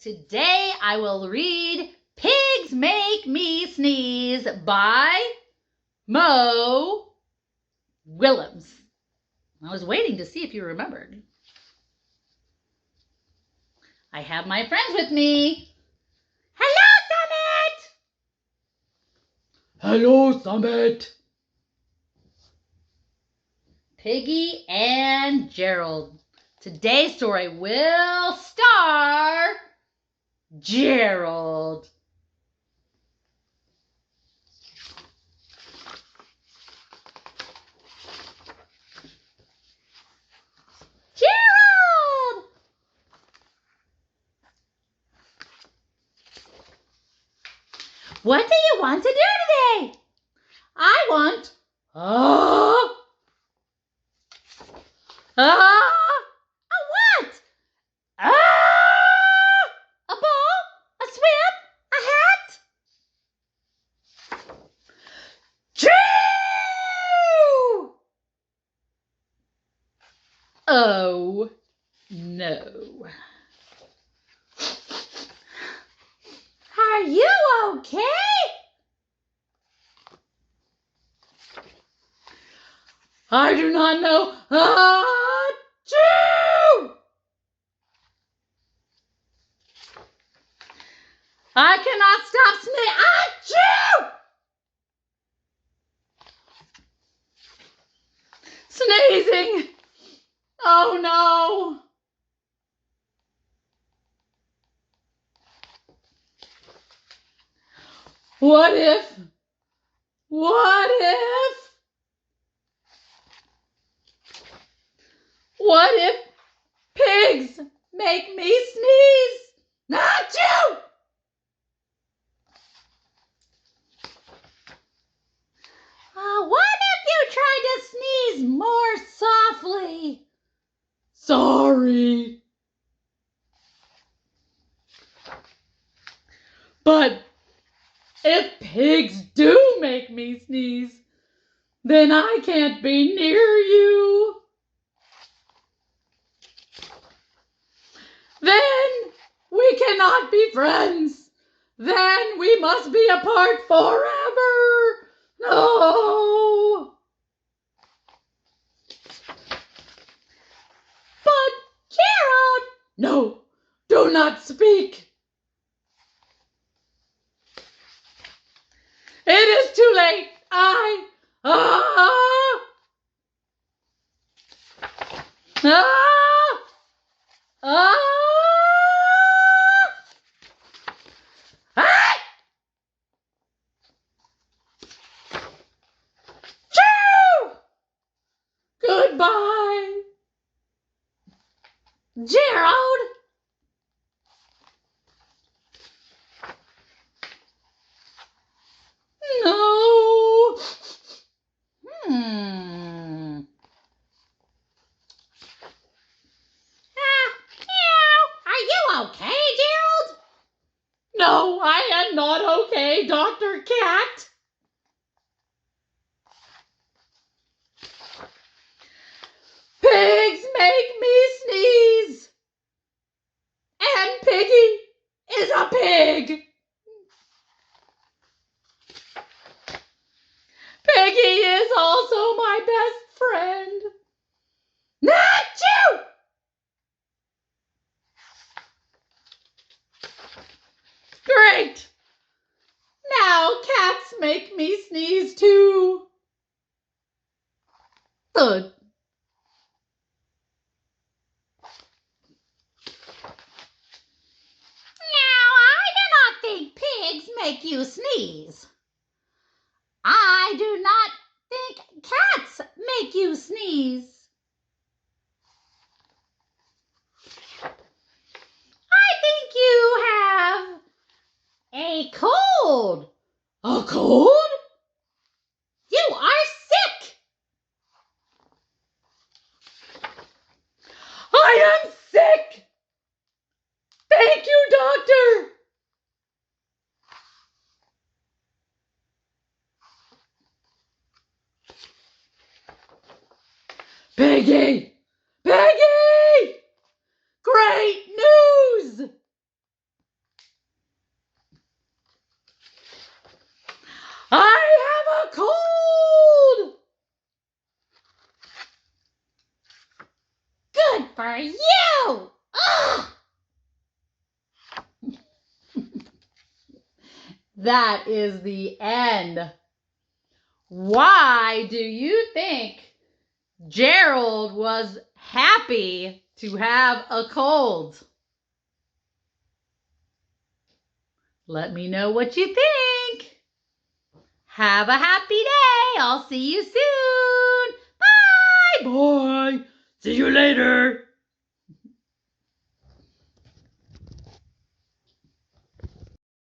Today I will read Pigs Make Me Sneeze by Mo Willems. I was waiting to see if you remembered. I have my friends with me. Hello, Summit! Hello, Summit. Piggy and Gerald. Today's story will star Gerald. Gerald! What do you want to do today? I want a what? A ball? A swim? A hat? True! Oh, no. Are you okay? I do not know. Achoo! I cannot stop Sneezing. Oh no. What if pigs make me sneeze? Achoo! What if you tried to sneeze more softly? Sorry. But if pigs do make me sneeze, then I can't be near you. Then we cannot be friends. Then we must be apart forever. No. But Gerald! No, do not speak. It is too late. Goodbye. Gerald! No. Are you okay, Gerald? No, I am not okay, Dr. Cat. Pigs make me sneeze. And Piggy is a pig. Piggy is also my best friend. Achoo! Great! Now cats make me sneeze too. Thud. Now, I do not think pigs make you sneeze. I do not think cats make you sneeze. I think you have a cold. A cold? You are sick. I am sick. Thank you, doctor. Piggy! Piggy! Great news! for you. Ugh! That is the end. Why do you think Gerald was happy to have a cold? Let me know what you think. Have a happy day. I'll see you soon. Bye. Bye. See you later.